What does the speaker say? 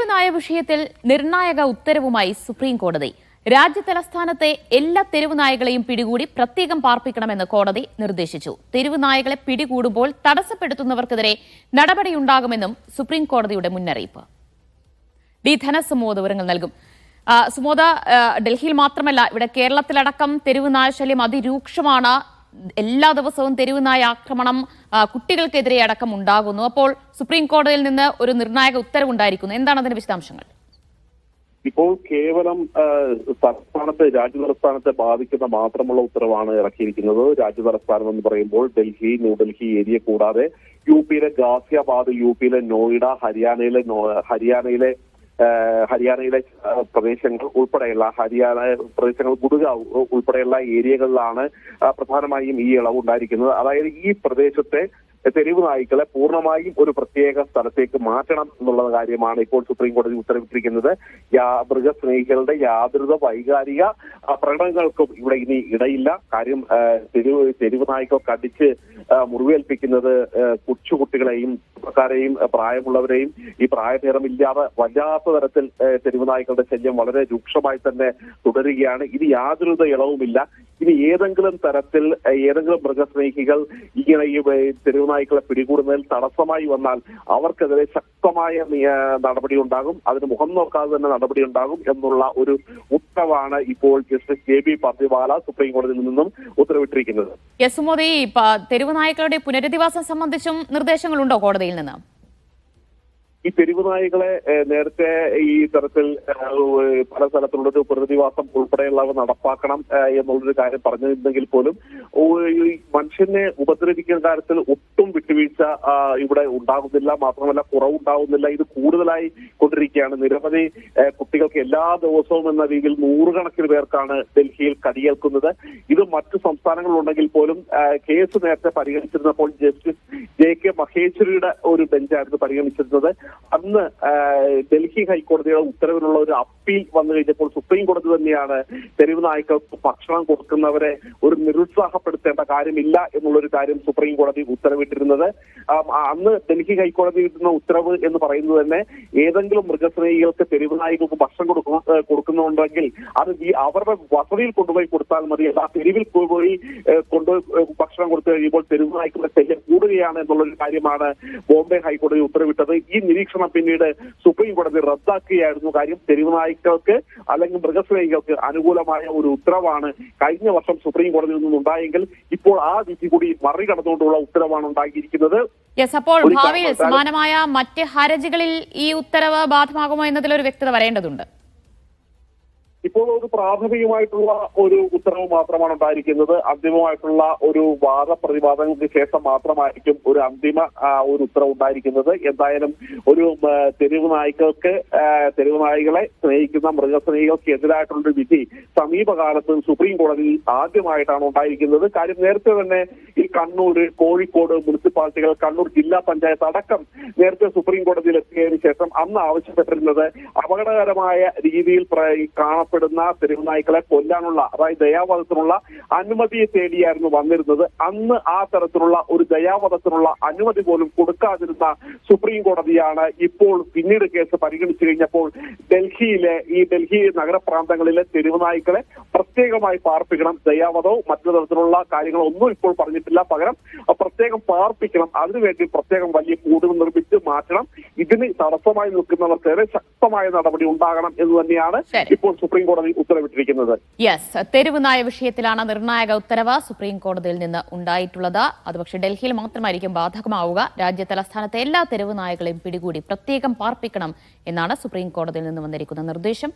തെരുവ് നായ വിഷയത്തിൽ നിർണായക ഉത്തരവുമായി സുപ്രീം കോടതി. രാജ്യതലസ്ഥാനത്തെ എല്ലാ തെരുവ് നായകളെയും പിടികൂടി പ്രത്യേകം പാർപ്പിക്കണമെന്ന് കോടതി നിർദ്ദേശിച്ചു. തെരുവ് നായകളെ പിടികൂടുമ്പോൾ തടസ്സപ്പെടുത്തുന്നവർക്കെതിരെ നടപടിയുണ്ടാകുമെന്നും സുപ്രീം കോടതിയുടെ മുന്നറിയിപ്പ്. ഡി ധനസുമോദ് വിവരങ്ങൾ നൽകും. സുമോദ, ഡൽഹിയിൽ മാത്രമല്ല, ഇവിടെ കേരളത്തിലടക്കം തെരുവ് നായ ശല്യം അതിരൂക്ഷമാണ്. എല്ലാ ദിവസവും തെരുവ് നായ ആക്രമണം കുട്ടികൾക്കെതിരെ അടക്കം ഉണ്ടാകുന്നു. അപ്പോൾ സുപ്രീം കോടതിയിൽ നിന്ന് ഒരു നിർണായക ഉത്തരവുണ്ടായിരിക്കുന്നു. എന്താണ് അതിന്റെ വിശദാംശങ്ങൾ? ഇപ്പോൾ കേവലം രാജ്യതലസ്ഥാനത്തെ ബാധിക്കുന്ന മാത്രമുള്ള ഉത്തരവാണ് ഇറക്കിയിരിക്കുന്നത്. രാജ്യതലസ്ഥാനം എന്ന് പറയുമ്പോൾ ഡൽഹി, ന്യൂഡൽഹി ഏരിയ കൂടാതെ യുപിയിലെ ഗാസിയാബാദ്, യുപിയിലെ നോയിഡ, ഹരിയാനയിലെ പ്രദേശങ്ങൾ ഉൾപ്പെടെയുള്ള പ്രദേശങ്ങൾ, ഗുഡ്ഗാവ് ഉൾപ്പെടെയുള്ള ഏരിയകളിലാണ് പ്രധാനമായും ഈ ഇളവ് ഉണ്ടായിരിക്കുന്നത്. അതായത് ഈ പ്രദേശത്തെ തെരുവ് നായ്ക്കളെ പൂർണ്ണമായും ഒരു പ്രത്യേക സ്ഥലത്തേക്ക് മാറ്റണം എന്നുള്ള കാര്യമാണ് ഇപ്പോൾ സുപ്രീം കോടതി ഉത്തരവിട്ടിരിക്കുന്നത്. മൃഗസ്നേഹികളുടെ യാതൊരു വൈകാരിക പ്രകടനങ്ങൾക്കും ഇവിടെ ഇനി ഇടയില്ല. കാര്യം തെരുവ് നായ്ക്കൾ കടിച്ച് മുറിവേൽപ്പിക്കുന്നത് കൊച്ചുകുട്ടികളെയും ചെറുപ്പക്കാരെയും പ്രായമുള്ളവരെയും ഈ പ്രായഭേദമില്ലാതെ വല്ലാത്ത തരത്തിൽ തെരുവ് നായ്ക്കളുടെ ശല്യം വളരെ രൂക്ഷമായി തന്നെ തുടരുകയാണ്. ഇത് യാതൊരു ഇളവുമില്ല. ഇനി ഏതെങ്കിലും തരത്തിൽ ഏതെങ്കിലും മൃഗസ്നേഹികൾ ഇങ്ങനെ ഈ തെരുവ് നായ്ക്കളെ പിടികൂടുന്നതിൽ തടസ്സമായി വന്നാൽ അവർക്കെതിരെ ശക്തമായ നടപടി ഉണ്ടാകും. അതിന് മുഖം നോക്കാതെ തന്നെ നടപടി ഉണ്ടാകും എന്നുള്ള ഒരു ഉത്തരവാണ് ഇപ്പോൾ ജസ്റ്റിസ് JB പർദിവാല സുപ്രീം കോടതിയിൽ നിന്നും ഉത്തരവിട്ടിരിക്കുന്നത്. യസുമോദി, തെരുവ് നായ്ക്കളുടെ പുനരധിവാസം സംബന്ധിച്ചും നിർദ്ദേശങ്ങളുണ്ടോ കോടതിയിൽ നിന്ന്? ഈ തെരുവ് നായ്ക്കളെ നേരത്തെ ഈ തരത്തിൽ പല സ്ഥലത്തുള്ളൊരു പുനരധിവാസം ഉൾപ്പെടെയുള്ളവ നടപ്പാക്കണം എന്നുള്ളൊരു കാര്യം പറഞ്ഞിരുന്നെങ്കിൽ പോലും മനുഷ്യനെ ഉപദ്രവിക്കുന്ന കാര്യത്തിൽ ഒട്ടും വിട്ടുവീഴ്ച ഇവിടെ ഉണ്ടാകുന്നില്ല. മാത്രമല്ല, കുറവുണ്ടാകുന്നില്ല. ഇത് കൂടുതലായി കൊണ്ടിരിക്കുകയാണ്. നിരവധി കുട്ടികൾക്ക് എല്ലാ ദിവസവും എന്ന രീതിയിൽ നൂറുകണക്കിന് പേർക്കാണ് ഡൽഹിയിൽ കടിയേൽക്കുന്നത്. ഇത് മറ്റു സംസ്ഥാനങ്ങളിലുണ്ടെങ്കിൽ പോലും കേസ് നേരത്തെ പരിഗണിച്ചിരുന്നപ്പോൾ ജസ്റ്റിസ് JK മഹേശ്വരിയുടെ ഒരു ബെഞ്ചായിരുന്നു പരിഗണിച്ചിരുന്നത്. അന്ന് ഡൽഹി ഹൈക്കോടതിയുടെ ഉത്തരവിലുള്ള ഒരു അപ്പീൽ വന്നു കഴിഞ്ഞപ്പോൾ സുപ്രീം കോടതി തന്നെയാണ് തെരുവ് നായ്ക്കൾക്ക് ഭക്ഷണം കൊടുക്കുന്നവരെ ഒരു നിരുത്സാഹപ്പെടുത്തേണ്ട കാര്യമില്ല എന്നുള്ളൊരു കാര്യം സുപ്രീം കോടതി ഉത്തരവിട്ടിരുന്നത്. അന്ന് ഡൽഹി ഹൈക്കോടതി ഇടുന്ന ഉത്തരവ് എന്ന് പറയുന്നത് തന്നെ ഏതെങ്കിലും മൃഗസ്നേഹികൾക്ക് തെരുവ് നായ്ക്കൾക്ക് ഭക്ഷണം കൊടുക്കുന്നുണ്ടെങ്കിൽ അത് അവരുടെ വസതിയിൽ കൊണ്ടുപോയി കൊടുത്താൽ മതി. ആ തെരുവിൽ പോയി കൊണ്ടുപോയി ഭക്ഷണം കൊടുത്തു കഴിയുമ്പോൾ തെരുവ് നായ്ക്കളുടെ ശല്യം കൂടുകയാണ് എന്നുള്ളൊരു കാര്യമാണ് ബോംബെ ഹൈക്കോടതി ഉത്തരവിട്ടത്. ഈ നിരീക്ഷണം പിന്നീട് സുപ്രീം കോടതി റദ്ദാക്കുകയായിരുന്നു. കാര്യം തെരുവ് നായ്ക്കൾക്ക് അല്ലെങ്കിൽ മൃഗസ്നേഹികൾക്ക് അനുകൂലമായ ഒരു ഉത്തരവാണ് കഴിഞ്ഞ വർഷം സുപ്രീം കോടതിയിൽ നിന്നുണ്ടായെങ്കിൽ ഇപ്പോൾ ആ വിധി കൂടി മറികടന്നുകൊണ്ടുള്ള ഉത്തരവാണ് ഉണ്ടാക്കിയിരിക്കുന്നത്. അപ്പോൾ ഭാവിയിൽ സമാനമായ മറ്റ് ഹർജികളിൽ ഈ ഉത്തരവ് ബാധകമാകുമോ എന്നതിലൊരു വ്യക്തത വരേണ്ടതുണ്ട്. ഇപ്പോൾ ഒരു പ്രാഥമികമായിട്ടുള്ള ഒരു ഉത്തരവ് മാത്രമാണ് ഉണ്ടായിരിക്കുന്നത്. അന്തിമമായിട്ടുള്ള ഒരു വാദപ്രതിവാദങ്ങൾക്ക് ശേഷം മാത്രമായിരിക്കും ഒരു അന്തിമ ഒരു ഉത്തരവ് ഉണ്ടായിരിക്കുന്നത്. എന്തായാലും ഒരു തെരുവ് നായ്ക്കളെ സ്നേഹിക്കുന്ന മൃഗസ്നേഹികൾക്ക് എതിരായിട്ടുള്ളൊരു വിധി സമീപകാലത്ത് സുപ്രീം കോടതിയിൽ ആദ്യമായിട്ടാണ് ഉണ്ടായിരിക്കുന്നത്. കാര്യം നേരത്തെ തന്നെ ഈ കണ്ണൂർ, കോഴിക്കോട് മുനിസിപ്പാലിറ്റികൾ, കണ്ണൂർ ജില്ലാ പഞ്ചായത്ത് അടക്കം നേരത്തെ സുപ്രീം കോടതിയിൽ എത്തിയതിനു ശേഷം അന്ന് ആവശ്യപ്പെട്ടിരുന്നത് അപകടകരമായ രീതിയിൽ കാണപ്പെടുന്ന തെരുവ് നായ്ക്കളെ കൊല്ലാനുള്ള, അതായത് ദയാവധത്തിനുള്ള അനുമതിയെ തേടിയായിരുന്നു വന്നിരുന്നത്. അന്ന് ആ തരത്തിലുള്ള ഒരു ദയാവധത്തിനുള്ള അനുമതി പോലും കൊടുക്കാതിരുന്ന സുപ്രീം കോടതിയാണ് ഇപ്പോൾ പിന്നീട് കേസ് പരിഗണിച്ചു കഴിഞ്ഞപ്പോൾ ഡൽഹി നഗരപ്രാന്തങ്ങളിലെ തെരുവ് നായ്ക്കളെ പ്രത്യേകമായി പാർപ്പിക്കണം. ദയാവധവും മറ്റു തരത്തിലുള്ള കാര്യങ്ങളൊന്നും ഇപ്പോൾ പറഞ്ഞിട്ടില്ല. പകരം പ്രത്യേകം പാർപ്പിക്കണം. അതിനുവേണ്ടി പ്രത്യേകം വലിയ കൂടുകൾ നിർമ്മിച്ച് മാറ്റണം. ഇതിന് തടസ്സമായി നിൽക്കുന്നവർക്കെതിരെ ശക്തമായ നടപടി ഉണ്ടാകണം എന്ന് തന്നെയാണ് ഇപ്പോൾ സുപ്രീം കോടതി ഉത്തരവിട്ടിരിക്കുന്നത്. തെരുവ് നായ വിഷയത്തിലാണ് നിർണായക ഉത്തരവ് സുപ്രീം കോടതിയിൽ നിന്ന് ഉണ്ടായിട്ടുള്ളത്. അത് പക്ഷേ ഡൽഹിയിൽ മാത്രമായിരിക്കും ബാധകമാവുക. രാജ്യതലസ്ഥാനത്തെ എല്ലാ തെരുവ് നായകളെയും പിടികൂടി പ്രത്യേകം പാർപ്പിക്കണം എന്നാണ് സുപ്രീം കോടതിയിൽ നിന്ന് വന്നിരിക്കുന്ന നിർദ്ദേശം.